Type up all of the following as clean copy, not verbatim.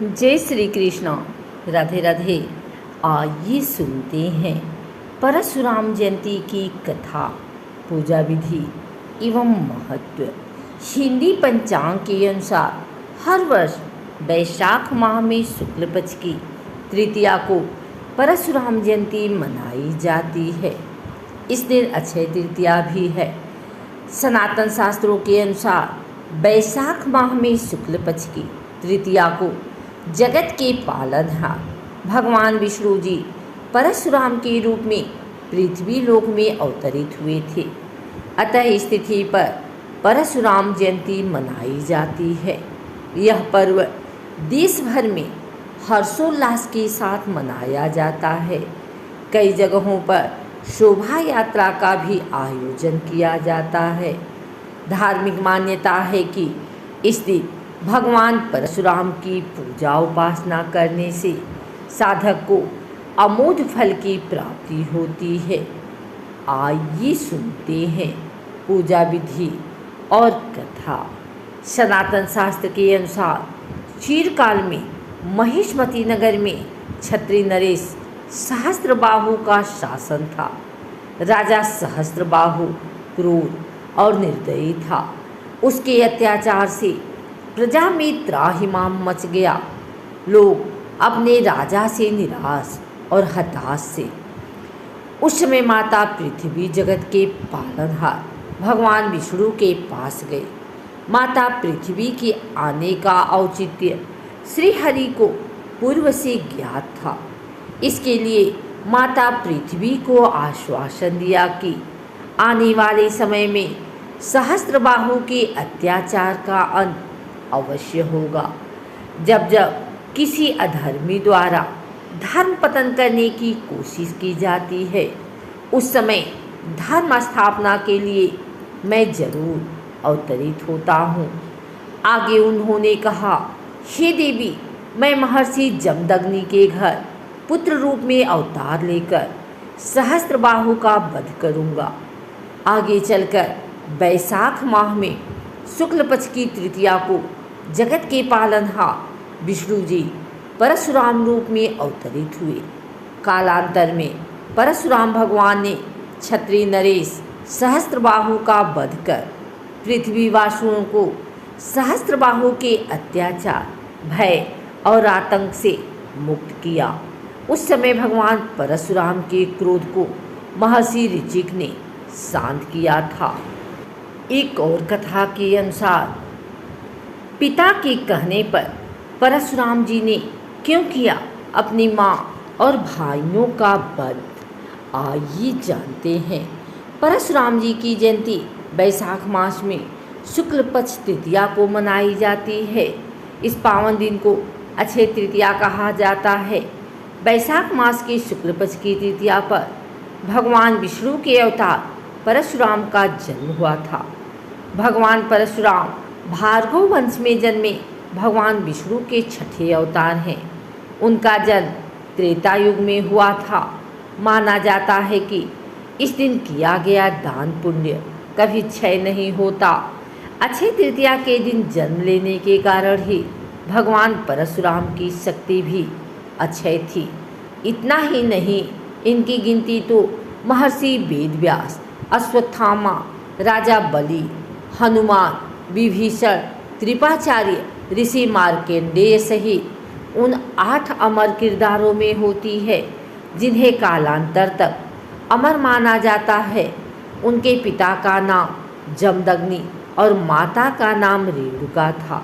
जय श्री कृष्ण। राधे राधे। आइए सुनते हैं परशुराम जयंती की कथा, पूजा विधि एवं महत्व। हिंदी पंचांग के अनुसार हर वर्ष वैशाख माह में शुक्ल पक्ष की तृतीया को परशुराम जयंती मनाई जाती है। इस दिन अक्षय तृतीया भी है। सनातन शास्त्रों के अनुसार वैशाख माह में शुक्ल पक्ष की तृतीया को जगत के पालनहार भगवान विष्णु जी परशुराम के रूप में पृथ्वी लोक में अवतरित हुए थे। अतः इस तिथि पर परशुराम जयंती मनाई जाती है। यह पर्व देश भर में हर्षोल्लास के साथ मनाया जाता है। कई जगहों पर शोभा यात्रा का भी आयोजन किया जाता है। धार्मिक मान्यता है कि इस दिन भगवान परशुराम की पूजा उपासना करने से साधक को अमोघ फल की प्राप्ति होती है। आइए सुनते हैं पूजा विधि और कथा। सनातन शास्त्र के अनुसार चीरकाल में महिष्मती नगर में क्षत्रिय नरेश सहस्त्रबाहु का शासन था। राजा सहस्त्रबाहु क्रूर और निर्दयी था। उसके अत्याचार से प्रजा में त्राहिमाम मच गया। लोग अपने राजा से निराश और हताश थे। उस समय माता पृथ्वी जगत के पालनहार भगवान विष्णु के पास गए। माता पृथ्वी के आने का औचित्य श्री हरि को पूर्व से ज्ञात था। इसके लिए माता पृथ्वी को आश्वासन दिया कि आने वाले समय में सहस्त्रबाहु के अत्याचार का अंत अवश्य होगा। जब जब किसी अधर्मी द्वारा धर्म पतन करने की कोशिश की जाती है, उस समय धर्म स्थापना के लिए मैं जरूर अवतरित होता हूँ। आगे उन्होंने कहा, हे देवी, मैं महर्षि जमदग्नि के घर पुत्र रूप में अवतार लेकर सहस्त्रबाहु का वध करूँगा। आगे चलकर वैशाख माह में शुक्ल पक्ष की तृतीया को जगत के पालनहार विष्णु जी परशुराम रूप में अवतरित हुए। कालांतर में परशुराम भगवान ने क्षत्रिय नरेश सहस्त्रबाहु का वध कर पृथ्वीवासियों को सहस्त्रबाहु के अत्याचार, भय और आतंक से मुक्त किया। उस समय भगवान परशुराम के क्रोध को महर्षि ऋचिक ने शांत किया था। एक और कथा के अनुसार पिता के कहने पर परशुराम जी ने क्यों किया अपनी माँ और भाइयों का वध, आइए जानते हैं। परशुराम जी की जयंती वैशाख मास में शुक्ल पक्ष तृतीया को मनाई जाती है। इस पावन दिन को अक्षय तृतीया कहा जाता है। वैशाख मास के शुक्ल पक्ष की तृतीया पर भगवान विष्णु के अवतार परशुराम का जन्म हुआ था। भगवान परशुराम भार्गव वंश में जन्मे भगवान विष्णु के छठे अवतार हैं। उनका जन्म त्रेता युग में हुआ था। माना जाता है कि इस दिन किया गया दान पुण्य कभी क्षय नहीं होता। अक्षय तृतीया के दिन जन्म लेने के कारण ही भगवान परशुराम की शक्ति भी अक्षय थी। इतना ही नहीं, इनकी गिनती तो महर्षि वेदव्यास, अश्वत्थामा, राजा बलि, हनुमान, विभीषण, कृपाचार्य, ऋषि मार्कंडेय सहित उन 8 अमर किरदारों में होती है, जिन्हें कालांतर तक अमर माना जाता है। उनके पिता का नाम जमदग्नि और माता का नाम रेणुका था।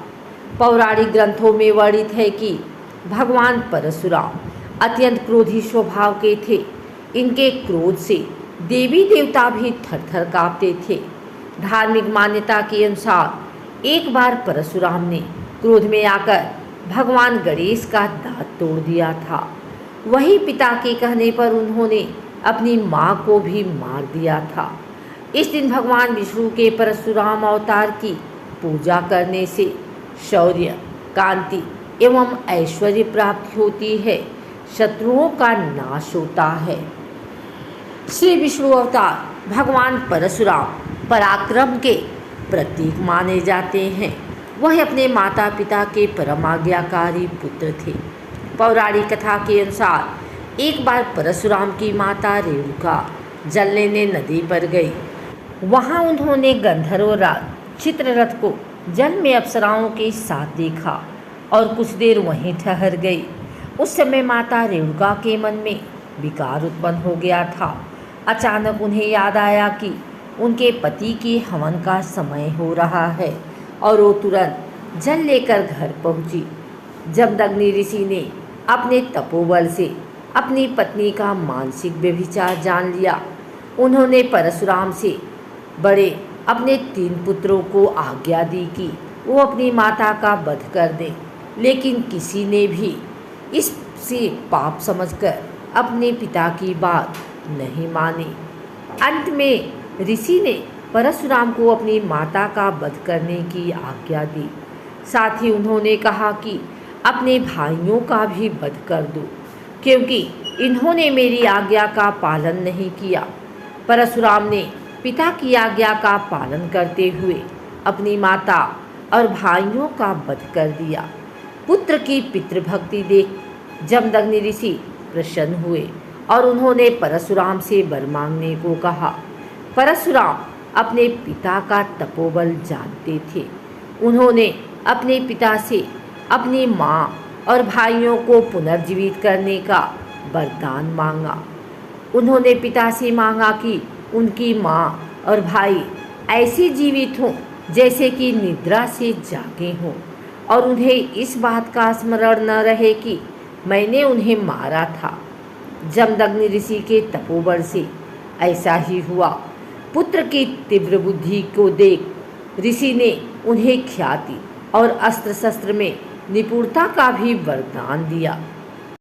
पौराणिक ग्रंथों में वर्णित है कि भगवान परशुराम अत्यंत क्रोधी स्वभाव के थे। इनके क्रोध से देवी देवता भी थरथर काँपते थे। धार्मिक मान्यता के अनुसार एक बार परशुराम ने क्रोध में आकर भगवान गणेश का दांत तोड़ दिया था। वही पिता के कहने पर उन्होंने अपनी माँ को भी मार दिया था। इस दिन भगवान विष्णु के परशुराम अवतार की पूजा करने से शौर्य, कांति एवं ऐश्वर्य प्राप्ति होती है। शत्रुओं का नाश होता है। श्री विष्णु अवतार भगवान परशुराम पराक्रम के प्रतीक माने जाते हैं। वह अपने माता पिता के परम आज्ञाकारी पुत्र थे। पौराणिक कथा के अनुसार एक बार परशुराम की माता रेणुका जल लेने नदी पर गई। वहाँ उन्होंने गंधर्व राज चित्ररथ को जल में अप्सराओं के साथ देखा और कुछ देर वहीं ठहर गई। उस समय माता रेणुका के मन में विकार उत्पन्न हो गया था। अचानक उन्हें याद आया कि उनके पति के हवन का समय हो रहा है और वो तुरंत जल लेकर घर पहुंची। जमदग्नि ऋषि ने अपने तपोबल से अपनी पत्नी का मानसिक व्यभिचार जान लिया। उन्होंने परशुराम से बड़े अपने 3 पुत्रों को आज्ञा दी कि वो अपनी माता का वध कर दें, लेकिन किसी ने भी इससे पाप समझकर अपने पिता की बात नहीं मानी। अंत में ऋषि ने परशुराम को अपनी माता का वध करने की आज्ञा दी। साथ ही उन्होंने कहा कि अपने भाइयों का भी वध कर दो, क्योंकि इन्होंने मेरी आज्ञा का पालन नहीं किया। परशुराम ने पिता की आज्ञा का पालन करते हुए अपनी माता और भाइयों का वध कर दिया। पुत्र की पितृभक्ति देख जमदग्नि ऋषि प्रसन्न हुए और उन्होंने परशुराम से वर मांगने को कहा। परशुराम अपने पिता का तपोबल जानते थे। उन्होंने अपने पिता से अपनी माँ और भाइयों को पुनर्जीवित करने का वरदान मांगा। उन्होंने पिता से मांगा कि उनकी माँ और भाई ऐसे जीवित हों जैसे कि निद्रा से जागे हों और उन्हें इस बात का स्मरण न रहे कि मैंने उन्हें मारा था। जमदग्नि ऋषि के तपोबल से ऐसा ही हुआ। पुत्र की तीव्र बुद्धि को देख ऋषि ने उन्हें ख्याति और अस्त्र शस्त्र में निपुणता का भी वरदान दिया।